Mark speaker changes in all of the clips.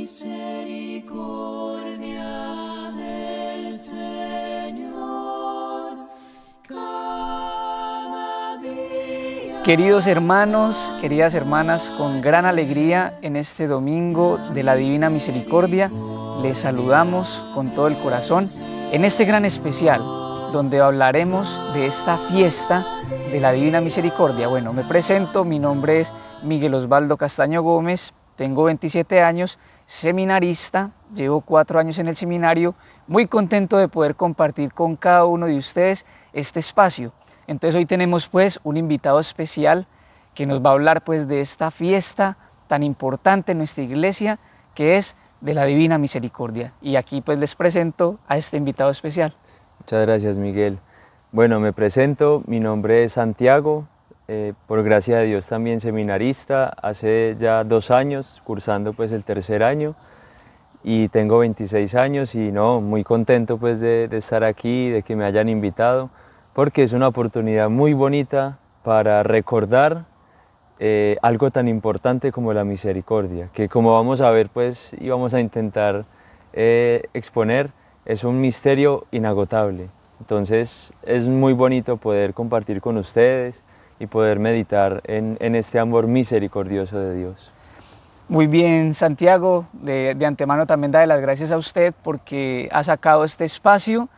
Speaker 1: misericordia del Señor cada día.
Speaker 2: Queridos hermanos, queridas hermanas, con gran alegría en este domingo de la Divina Misericordia, les saludamos con todo el corazón en este gran especial, donde hablaremos de esta fiesta de la Divina Misericordia. Bueno, me presento, mi nombre es Miguel Osvaldo Castaño Gómez, tengo 27 años, seminarista, llevo 4 años en el seminario, muy contento de poder compartir con cada uno de ustedes este espacio. Entonces hoy tenemos pues un invitado especial que nos va a hablar pues de esta fiesta tan importante en nuestra iglesia, que es de la Divina Misericordia. Y aquí pues les presento a este invitado especial.
Speaker 3: Muchas gracias, Miguel. Bueno, me presento, mi nombre es Santiago, por gracia de Dios también seminarista, hace ya 2 años, cursando pues el 3er año, y tengo 26 años y no, muy contento pues de estar aquí, de que me hayan invitado, porque es una oportunidad muy bonita para recordar algo tan importante como la misericordia, que como vamos a ver pues y vamos a intentar exponer, es un misterio inagotable. Entonces es muy bonito poder compartir con ustedes y poder meditar en este amor misericordioso de Dios.
Speaker 2: Muy bien, Santiago, de antemano también darle las gracias a usted porque ha sacado este espacio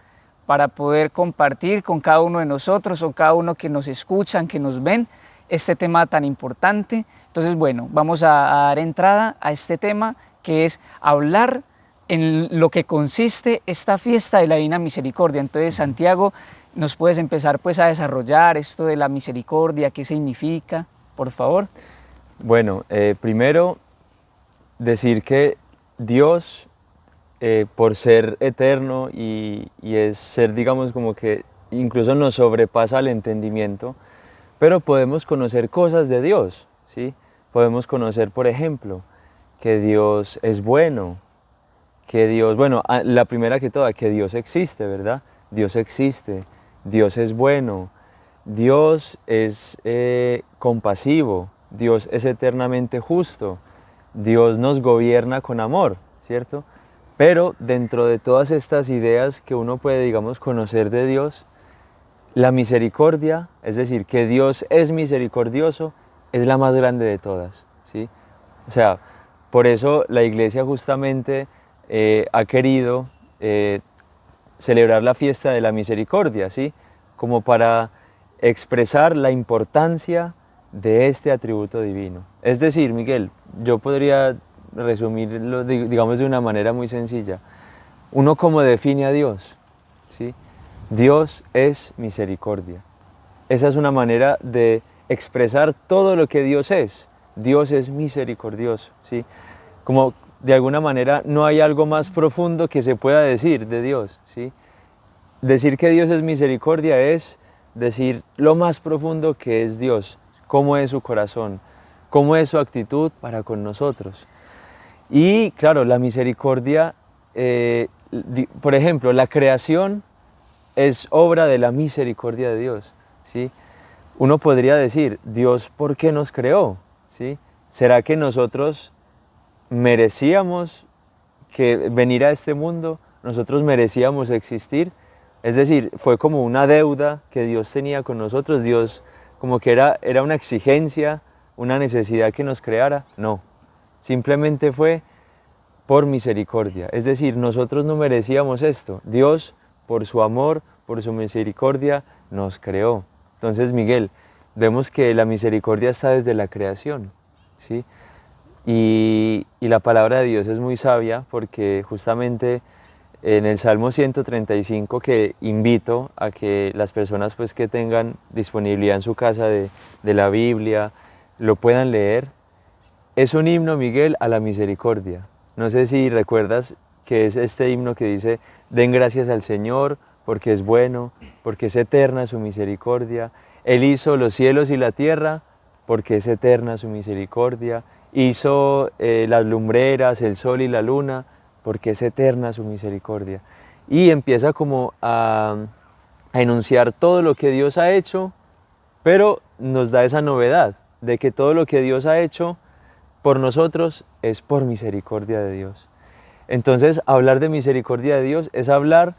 Speaker 2: para poder compartir con cada uno de nosotros o cada uno que nos escuchan, que nos ven, este tema tan importante. Entonces, bueno, vamos a dar entrada a este tema, que es hablar en lo que consiste esta fiesta de la Divina Misericordia. Entonces, Santiago, ¿nos puedes empezar pues a desarrollar esto de la misericordia? ¿Qué significa, por favor?
Speaker 3: Bueno, primero decir que Dios, por ser eterno y es ser, digamos, como que incluso nos sobrepasa el entendimiento, pero podemos conocer cosas de Dios, ¿sí? Podemos conocer, por ejemplo, que Dios es bueno, que Dios, bueno, la primera que toda, que Dios existe, ¿verdad? Dios existe, Dios es bueno, Dios es compasivo, Dios es eternamente justo, Dios nos gobierna con amor, ¿cierto? Pero dentro de todas estas ideas que uno puede, digamos, conocer de Dios, la misericordia, es decir, que Dios es misericordioso, es la más grande de todas, ¿sí? O sea, por eso la Iglesia justamente ha querido celebrar la fiesta de la misericordia, ¿sí? Como para expresar la importancia de este atributo divino. Es decir, Miguel, yo podría resumirlo, digamos, de una manera muy sencilla. Uno, ¿cómo define a Dios? ¿Sí? Dios es misericordia. Esa es una manera de expresar todo lo que Dios es. Dios es misericordioso, ¿sí? Como de alguna manera no hay algo más profundo que se pueda decir de Dios, ¿sí? Decir que Dios es misericordia es decir lo más profundo que es Dios, cómo es su corazón, cómo es su actitud para con nosotros. Y claro, la misericordia, por ejemplo, la creación es obra de la misericordia de Dios, ¿sí? Uno podría decir, Dios, ¿por qué nos creó? ¿Sí? ¿Será que nosotros merecíamos venir a este mundo? ¿Nosotros merecíamos existir? Es decir, fue como una deuda que Dios tenía con nosotros, Dios como que era una exigencia, una necesidad que nos creara. No, simplemente fue por misericordia. Es decir, nosotros no merecíamos esto. Dios, por su amor, por su misericordia, nos creó. Entonces, Miguel, vemos que la misericordia está desde la creación, ¿sí? Y la palabra de Dios es muy sabia porque justamente en el Salmo 135, que invito a que las personas pues, que tengan disponibilidad en su casa de la Biblia, lo puedan leer, es un himno, Miguel, a la misericordia. No sé si recuerdas que es este himno que dice, den gracias al Señor porque es bueno, porque es eterna su misericordia. Él hizo los cielos y la tierra porque es eterna su misericordia. Hizo las lumbreras, el sol y la luna porque es eterna su misericordia. Y empieza como a enunciar todo lo que Dios ha hecho, pero nos da esa novedad de que todo lo que Dios ha hecho por nosotros es por misericordia de Dios. Entonces, hablar de misericordia de Dios es hablar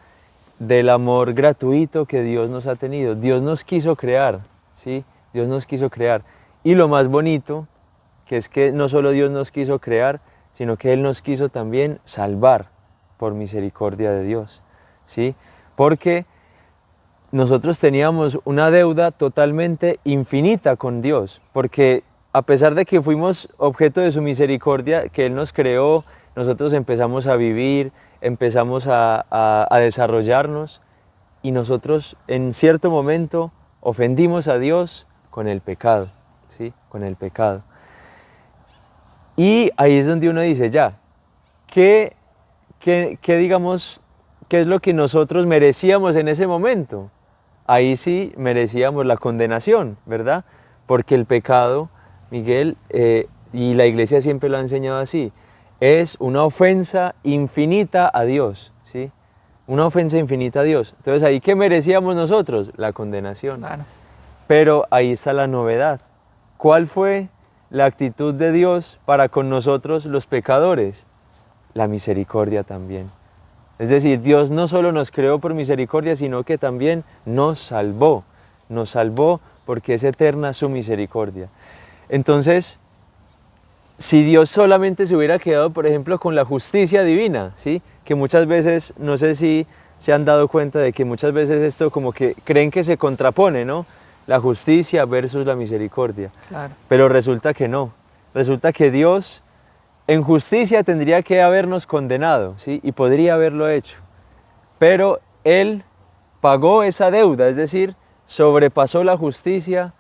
Speaker 3: del amor gratuito que Dios nos ha tenido. Dios nos quiso crear, ¿sí? Dios nos quiso crear. Y lo más bonito, que es que no solo Dios nos quiso crear, sino que Él nos quiso también salvar por misericordia de Dios, ¿sí? Porque nosotros teníamos una deuda totalmente infinita con Dios, porque a pesar de que fuimos objeto de su misericordia, que Él nos creó, nosotros empezamos a vivir, empezamos a desarrollarnos, y nosotros en cierto momento ofendimos a Dios con el pecado, ¿sí? Con el pecado. Y ahí es donde uno dice, ya, ¿qué digamos, qué es lo que nosotros merecíamos en ese momento? Ahí sí merecíamos la condenación, ¿verdad? Porque el pecado, Miguel, y la iglesia siempre lo ha enseñado así, es una ofensa infinita a Dios, ¿sí? Una ofensa infinita a Dios. Entonces, ¿ahí qué merecíamos nosotros? La condenación.
Speaker 2: Claro.
Speaker 3: Pero ahí está la novedad. ¿Cuál fue la actitud de Dios para con nosotros los pecadores? La misericordia también. Es decir, Dios no solo nos creó por misericordia, sino que también nos salvó. Nos salvó porque es eterna su misericordia. Entonces, si Dios solamente se hubiera quedado, por ejemplo, con la justicia divina, ¿sí? Que muchas veces, no sé si se han dado cuenta de que muchas veces esto como que creen que se contrapone, ¿no? La justicia versus la misericordia.
Speaker 2: Claro.
Speaker 3: Pero resulta que no. Resulta que Dios en justicia tendría que habernos condenado, ¿sí? Y podría haberlo hecho. Pero Él pagó esa deuda, es decir, sobrepasó la justicia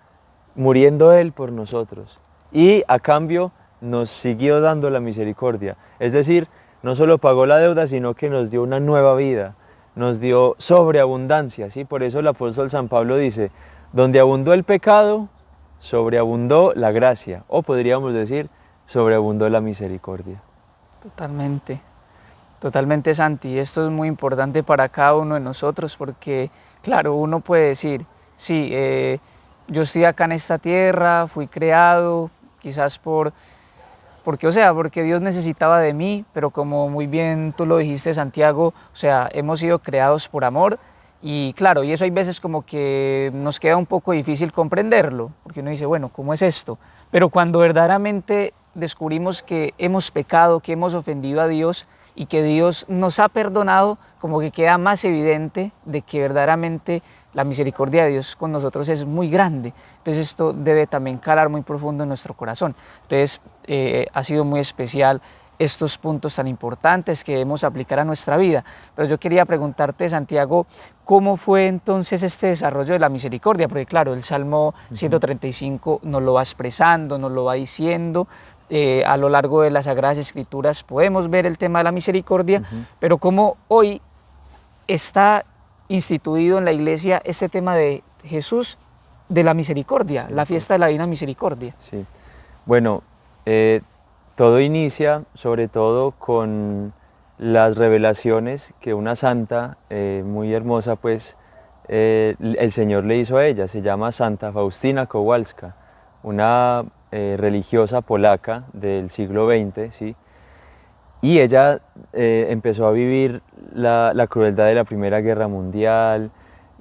Speaker 3: muriendo Él por nosotros. Y a cambio nos siguió dando la misericordia. Es decir, no solo pagó la deuda, sino que nos dio una nueva vida, nos dio sobreabundancia, ¿sí? Por eso el apóstol San Pablo dice, donde abundó el pecado, sobreabundó la gracia, o podríamos decir, sobreabundó la misericordia.
Speaker 2: Totalmente, totalmente, Santi. Esto es muy importante para cada uno de nosotros porque, claro, uno puede decir, sí, yo estoy acá en esta tierra, fui creado, quizás porque Dios necesitaba de mí, pero como muy bien tú lo dijiste, Santiago, o sea, hemos sido creados por amor. Y claro, y eso hay veces como que nos queda un poco difícil comprenderlo, porque uno dice, bueno, ¿cómo es esto? Pero cuando verdaderamente descubrimos que hemos pecado, que hemos ofendido a Dios y que Dios nos ha perdonado, como que queda más evidente de que verdaderamente la misericordia de Dios con nosotros es muy grande. Entonces esto debe también calar muy profundo en nuestro corazón. Entonces ha sido muy especial estos puntos tan importantes que debemos aplicar a nuestra vida. Pero yo quería preguntarte, Santiago, ¿cómo fue entonces este desarrollo de la misericordia? Porque claro, el Salmo 135 nos lo va expresando, nos lo va diciendo, a lo largo de las Sagradas Escrituras podemos ver el tema de la misericordia, pero cómo hoy está instituido en la iglesia este tema de Jesús de la misericordia, la fiesta de la Divina Misericordia.
Speaker 3: Sí, bueno, todo inicia sobre todo con las revelaciones que una santa muy hermosa, pues el Señor le hizo a ella. Se llama Santa Faustina Kowalska, una religiosa polaca del siglo XX, ¿sí? Y ella empezó a vivir la crueldad de la Primera Guerra Mundial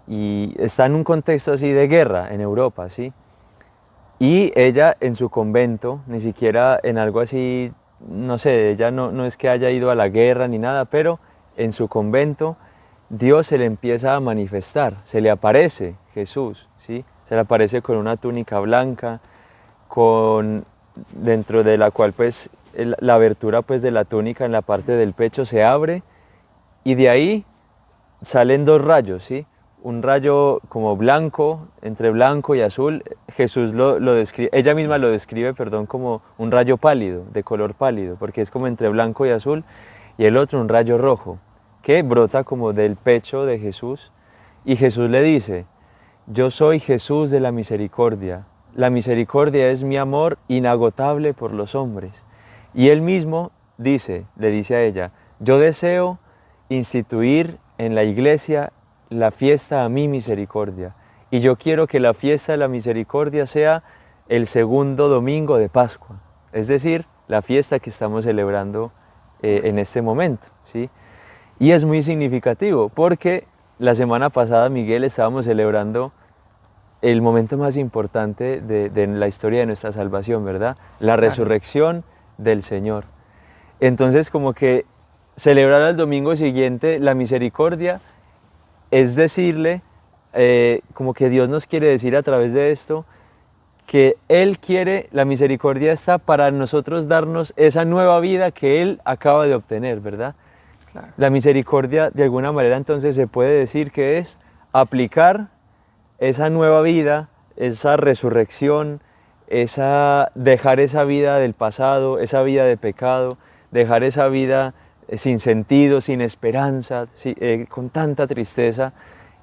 Speaker 3: y está en un contexto así de guerra en Europa, ¿sí? Y ella en su convento, ni siquiera en algo así, no sé, ella no es que haya ido a la guerra ni nada, pero en su convento Dios se le empieza a manifestar, se le aparece Jesús, ¿sí? Se le aparece con una túnica blanca, dentro de la cual pues la abertura pues de la túnica en la parte del pecho se abre y de ahí salen dos rayos, ¿sí? Un rayo como blanco, entre blanco y azul. Jesús lo describe, ella misma lo describe, perdón, como un rayo pálido, de color pálido, porque es como entre blanco y azul, y el otro un rayo rojo, que brota como del pecho de Jesús, y Jesús le dice, yo soy Jesús de la misericordia. La misericordia es mi amor inagotable por los hombres. Y él mismo le dice a ella, yo deseo instituir en la iglesia la fiesta a mi misericordia. Y yo quiero que la fiesta de la misericordia sea el segundo domingo de Pascua. Es decir, la fiesta que estamos celebrando en este momento, ¿sí? Y es muy significativo porque la semana pasada, Miguel, estábamos celebrando el momento más importante de la historia de nuestra salvación, ¿verdad? La resurrección del Señor. Entonces, como que celebrar al domingo siguiente la misericordia es decirle, como que Dios nos quiere decir a través de esto, que Él quiere, la misericordia está para nosotros darnos esa nueva vida que Él acaba de obtener, ¿verdad?
Speaker 2: Claro.
Speaker 3: La misericordia, de alguna manera, entonces se puede decir que es aplicar esa nueva vida, esa resurrección, dejar esa vida del pasado, esa vida de pecado, dejar esa vida sin sentido, sin esperanza, con tanta tristeza,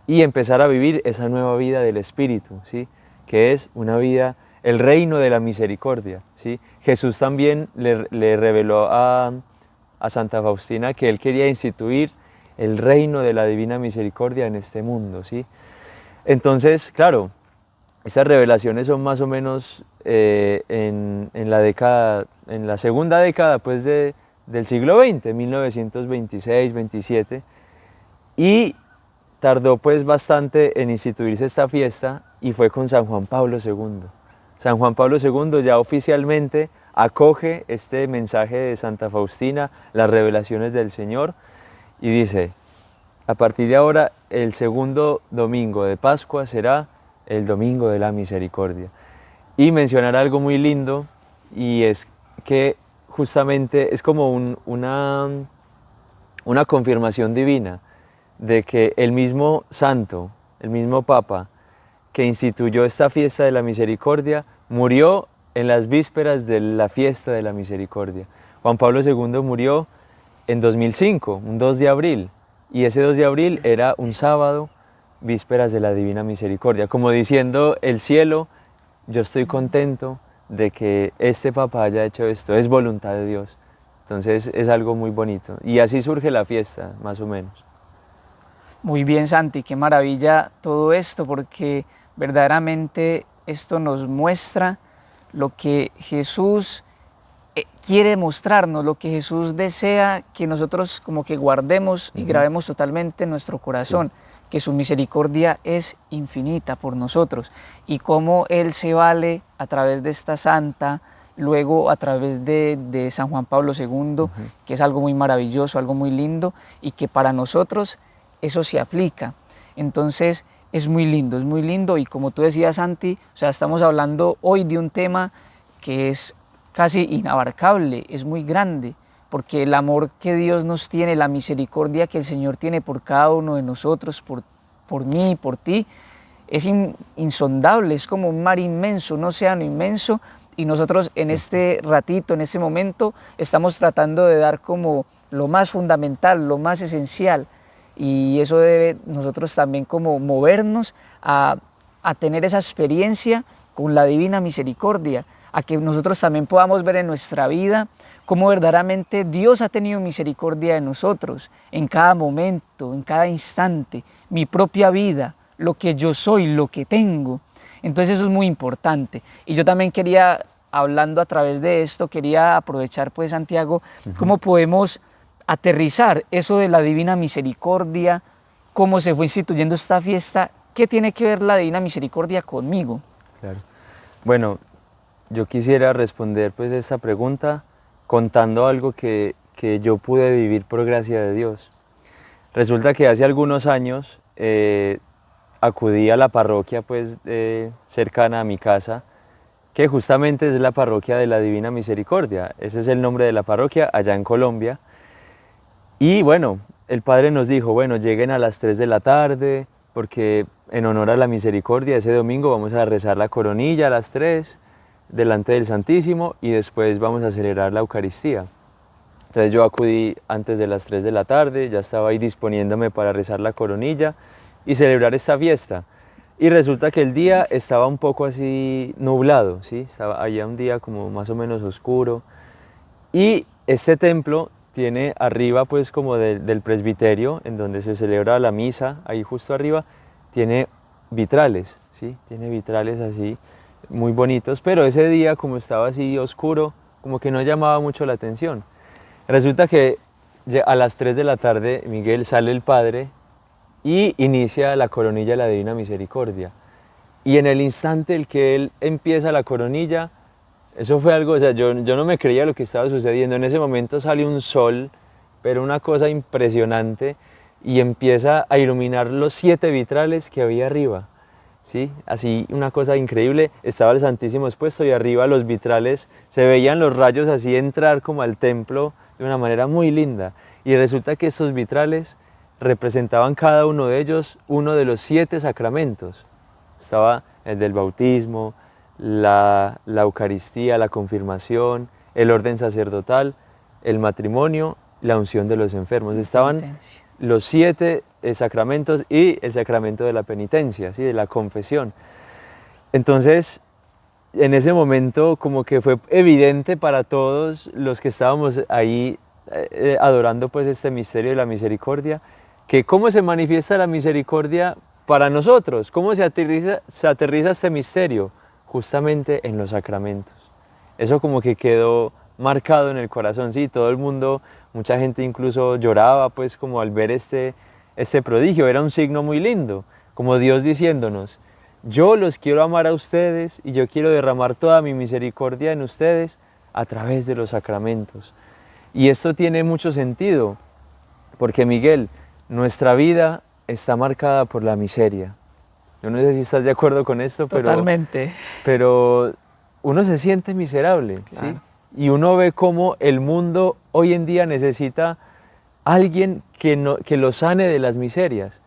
Speaker 3: y empezar a vivir esa nueva vida del Espíritu, ¿sí? Que es una vida, el reino de la misericordia, ¿sí? Jesús también le reveló a Santa Faustina que Él quería instituir el reino de la divina misericordia en este mundo, ¿sí? Entonces, claro, estas revelaciones son más o menos en la segunda década pues, del siglo XX, 1926, 27, y tardó pues bastante en instituirse esta fiesta y fue con San Juan Pablo II. San Juan Pablo II ya oficialmente acoge este mensaje de Santa Faustina, las revelaciones del Señor, y dice: a partir de ahora, el segundo domingo de Pascua será el domingo de la misericordia. Y mencionar algo muy lindo, y es que justamente es como una confirmación divina de que el mismo santo, el mismo papa que instituyó esta fiesta de la misericordia, murió en las vísperas de la fiesta de la misericordia. Juan Pablo II murió en 2005, un 2 de abril, y ese 2 de abril era un sábado, vísperas de la Divina Misericordia, como diciendo el cielo: yo estoy contento de que este Papa haya hecho esto, es voluntad de Dios. Entonces es algo muy bonito, y así surge la fiesta, más o menos.
Speaker 2: Muy bien, Santi, qué maravilla todo esto, porque verdaderamente esto nos muestra lo que Jesús quiere mostrarnos, lo que Jesús desea que nosotros como que guardemos y grabemos totalmente en nuestro corazón, sí, que su misericordia es infinita por nosotros, y cómo Él se vale a través de esta santa, luego a través de San Juan Pablo II, que es algo muy maravilloso, algo muy lindo, y que para nosotros eso se aplica. Entonces es muy lindo, y como tú decías, Santi, o sea, estamos hablando hoy de un tema que es casi inabarcable, es muy grande, porque el amor que Dios nos tiene, la misericordia que el Señor tiene por cada uno de nosotros, por mí, por ti, es insondable, es como un mar inmenso, un océano inmenso, y nosotros en este ratito, en este momento, estamos tratando de dar como lo más fundamental, lo más esencial, y eso debe nosotros también como movernos a tener esa experiencia con la divina misericordia, a que nosotros también podamos ver en nuestra vida cómo verdaderamente Dios ha tenido misericordia de nosotros en cada momento, en cada instante, mi propia vida, lo que yo soy, lo que tengo. Entonces eso es muy importante. Y yo también quería, hablando a través de esto, quería aprovechar pues, Santiago, cómo podemos aterrizar eso de la divina misericordia, cómo se fue instituyendo esta fiesta, qué tiene que ver la divina misericordia conmigo.
Speaker 3: Claro. Bueno, yo quisiera responder pues esta pregunta contando algo que yo pude vivir por gracia de Dios. Resulta que hace algunos años acudí a la parroquia pues cercana a mi casa, que justamente es la parroquia de la Divina Misericordia. Ese es el nombre de la parroquia allá en Colombia. Y bueno, el padre nos dijo, bueno, lleguen a las 3 de la tarde, porque en honor a la misericordia ese domingo vamos a rezar la coronilla a las 3 delante del Santísimo, y después vamos a celebrar la Eucaristía. Entonces yo acudí antes de las 3 de la tarde, ya estaba ahí disponiéndome para rezar la coronilla y celebrar esta fiesta. Y resulta que el día estaba un poco así nublado, ¿sí? Estaba allá un día como más o menos oscuro, y este templo tiene arriba pues como del presbiterio en donde se celebra la misa, ahí justo arriba tiene vitrales, ¿sí? Tiene vitrales así muy bonitos, pero ese día como estaba así oscuro como que no llamaba mucho la atención. Resulta que a las 3 de la tarde, Miguel, sale el padre y inicia la coronilla de la Divina Misericordia. Y en el instante en que él empieza la coronilla, eso fue algo, o sea, yo no me creía lo que estaba sucediendo. En ese momento sale un sol, pero una cosa impresionante, y empieza a iluminar los 7 vitrales que había arriba. ¿Sí? Así una cosa increíble, estaba el Santísimo expuesto y arriba los vitrales se veían los rayos así entrar como al templo de una manera muy linda. Y resulta que estos vitrales representaban cada uno de ellos uno de los 7 sacramentos. Estaba el del bautismo, la Eucaristía, la confirmación, el orden sacerdotal, el matrimonio, la unción de los enfermos. Estaban los 7 sacramentos y el sacramento de la penitencia, ¿sí? De la confesión. Entonces, en ese momento como que fue evidente para todos los que estábamos ahí adorando pues este misterio de la misericordia, que cómo se manifiesta la misericordia para nosotros, cómo se aterriza este misterio, justamente en los sacramentos. Eso como que quedó marcado en el corazón, sí, todo el mundo, mucha gente incluso lloraba pues como al ver este prodigio. Era un signo muy lindo, como Dios diciéndonos: yo los quiero amar a ustedes y yo quiero derramar toda mi misericordia en ustedes a través de los sacramentos. Y esto tiene mucho sentido, porque Miguel, nuestra vida está marcada por la miseria. Yo no sé si estás de acuerdo con esto,
Speaker 2: Totalmente.
Speaker 3: pero uno se siente miserable,
Speaker 2: Claro.
Speaker 3: ¿sí? Y uno ve cómo el mundo hoy en día necesita alguien que lo sane de las miserias.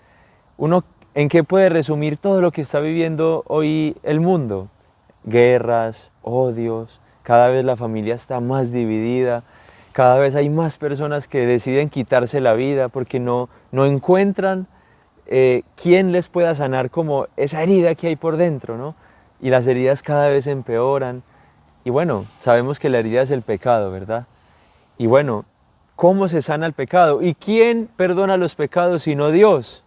Speaker 3: Uno, ¿en qué puede resumir todo lo que está viviendo hoy el mundo? Guerras, odios, cada vez la familia está más dividida, cada vez hay más personas que deciden quitarse la vida porque no encuentran quién les pueda sanar como esa herida que hay por dentro, ¿no? Y las heridas cada vez empeoran. Y bueno, sabemos que la herida es el pecado, ¿verdad? Y bueno, ¿cómo se sana el pecado? ¿Y quién perdona los pecados sino Dios?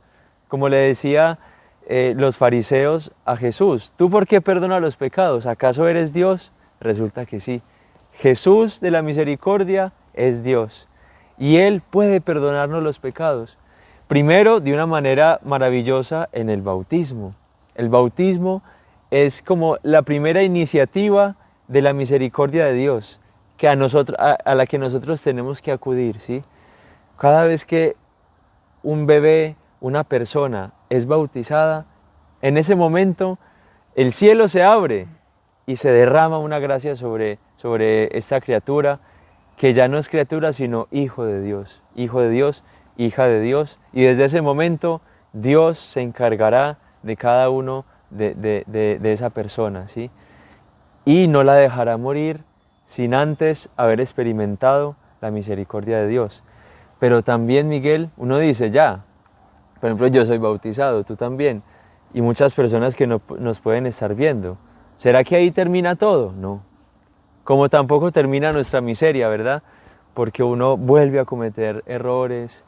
Speaker 3: Como le decía los fariseos a Jesús: ¿tú por qué perdonas los pecados? ¿Acaso eres Dios? Resulta que sí. Jesús de la misericordia es Dios y Él puede perdonarnos los pecados. Primero, de una manera maravillosa, en el bautismo. El bautismo es como la primera iniciativa de la misericordia de Dios, que a la que nosotros tenemos que acudir, ¿sí? Cada vez que un bebé, una persona es bautizada, en ese momento el cielo se abre y se derrama una gracia sobre esta criatura, que ya no es criatura sino hijo de Dios, hija de Dios, y desde ese momento Dios se encargará de cada uno de esa persona, ¿sí? Y no la dejará morir sin antes haber experimentado la misericordia de Dios. Pero también, Miguel, uno dice, ya, por ejemplo, yo soy bautizado, tú también, y muchas personas que nos pueden estar viendo. ¿Será que ahí termina todo? No. Como tampoco termina nuestra miseria, ¿verdad? Porque uno vuelve a cometer errores,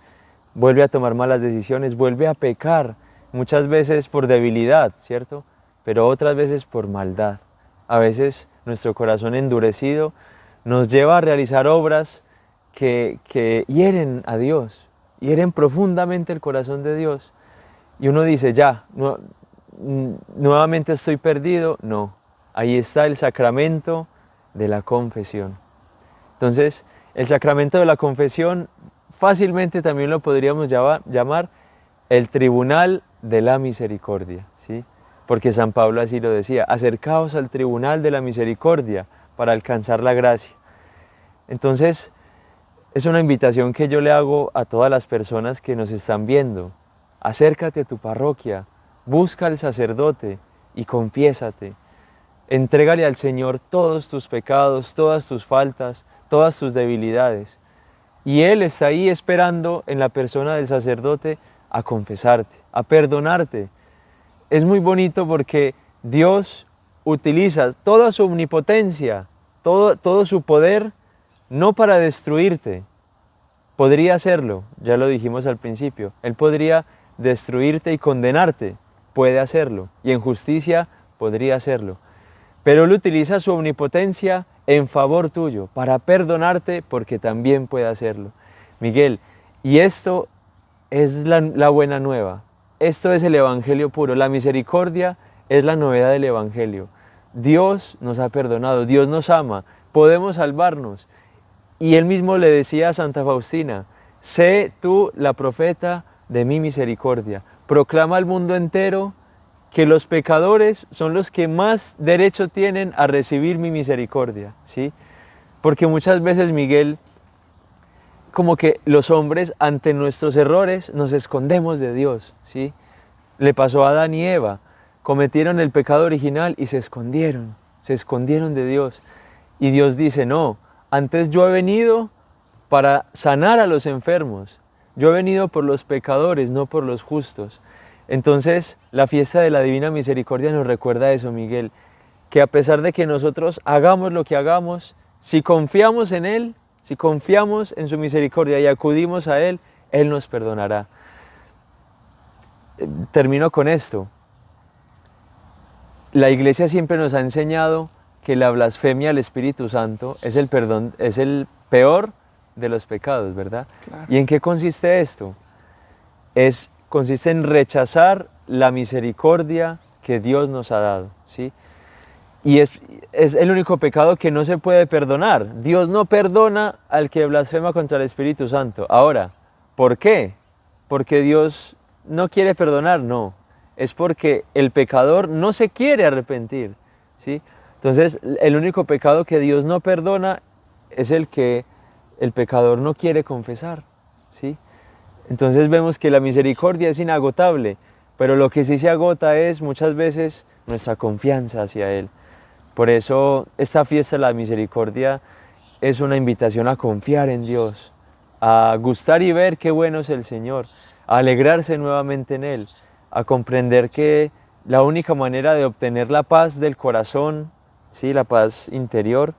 Speaker 3: vuelve a tomar malas decisiones, vuelve a pecar, muchas veces por debilidad, ¿cierto? Pero otras veces por maldad. A veces nuestro corazón endurecido nos lleva a realizar obras que hieren a Dios, hieren profundamente el corazón de Dios. Y uno dice, ya, nuevamente estoy perdido. No, ahí está el sacramento de la confesión. Entonces, el sacramento de la confesión fácilmente también lo podríamos llamar el tribunal de la misericordia, ¿sí? Porque San Pablo así lo decía: acercaos al tribunal de la misericordia para alcanzar la gracia. Entonces, es una invitación que yo le hago a todas las personas que nos están viendo. Acércate a tu parroquia, busca al sacerdote y confiésate. Entrégale al Señor todos tus pecados, todas tus faltas, todas tus debilidades. Y Él está ahí esperando en la persona del sacerdote a confesarte, a perdonarte. Es muy bonito porque Dios utiliza toda su omnipotencia, todo su poder, no para destruirte. Podría hacerlo, ya lo dijimos al principio. Él podría destruirte y condenarte, puede hacerlo. Y en justicia podría hacerlo. pero Él utiliza su omnipotencia en favor tuyo, para perdonarte porque también puede hacerlo. Miguel, y esto es la buena nueva, esto es el Evangelio puro, la misericordia es la novedad del Evangelio. Dios nos ha perdonado, Dios nos ama, podemos salvarnos. Y Él mismo le decía a Santa Faustina, sé tú la profeta de mi misericordia, proclama al mundo entero que los pecadores son los que más derecho tienen a recibir mi misericordia, ¿sí? Porque muchas veces, Miguel, como que los hombres ante nuestros errores nos escondemos de Dios, ¿sí? Le pasó a Adán y Eva, cometieron el pecado original y se escondieron de Dios. Y Dios dice, no, antes yo he venido para sanar a los enfermos, yo he venido por los pecadores, no por los justos. Entonces, la fiesta de la Divina Misericordia nos recuerda eso, Miguel, que a pesar de que nosotros hagamos lo que hagamos, si confiamos en Él, si confiamos en su misericordia y acudimos a Él, Él nos perdonará. Termino con esto. La Iglesia siempre nos ha enseñado que la blasfemia al Espíritu Santo es el peor de los pecados, ¿verdad?
Speaker 2: Claro.
Speaker 3: ¿Y en qué consiste esto? Consiste en rechazar la misericordia que Dios nos ha dado, ¿sí? Y es el único pecado que no se puede perdonar. Dios no perdona al que blasfema contra el Espíritu Santo. Ahora, ¿por qué? ¿Porque Dios no quiere perdonar? No, es porque el pecador no se quiere arrepentir, ¿sí? Entonces, el único pecado que Dios no perdona es el que el pecador no quiere confesar, ¿sí? Entonces vemos que la misericordia es inagotable, pero lo que sí se agota es muchas veces nuestra confianza hacia Él. Por eso esta fiesta de la misericordia es una invitación a confiar en Dios, a gustar y ver qué bueno es el Señor, a alegrarse nuevamente en Él, a comprender que la única manera de obtener la paz del corazón, ¿sí? La paz interior,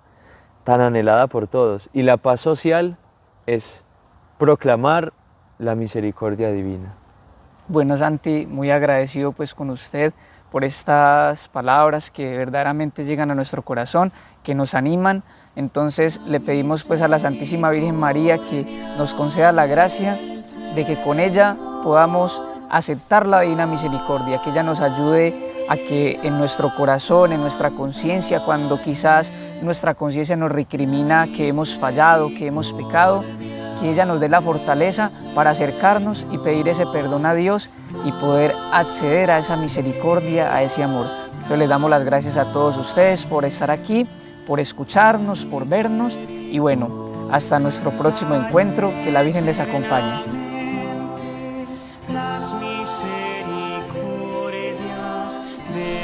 Speaker 3: tan anhelada por todos, y la paz social es proclamar la misericordia divina.
Speaker 2: Bueno, Santi, muy agradecido pues con usted por estas palabras que verdaderamente llegan a nuestro corazón, que nos animan. Entonces le pedimos pues a la Santísima Virgen María que nos conceda la gracia de que con ella podamos aceptar la divina misericordia, que ella nos ayude a que en nuestro corazón, en nuestra conciencia, cuando quizás nuestra conciencia nos recrimina que hemos fallado, que hemos pecado, que ella nos dé la fortaleza para acercarnos y pedir ese perdón a Dios y poder acceder a esa misericordia, a ese amor. Entonces les damos las gracias a todos ustedes por estar aquí, por escucharnos, por vernos y bueno, hasta nuestro próximo encuentro, que la Virgen les acompañe.
Speaker 1: Las misericordias de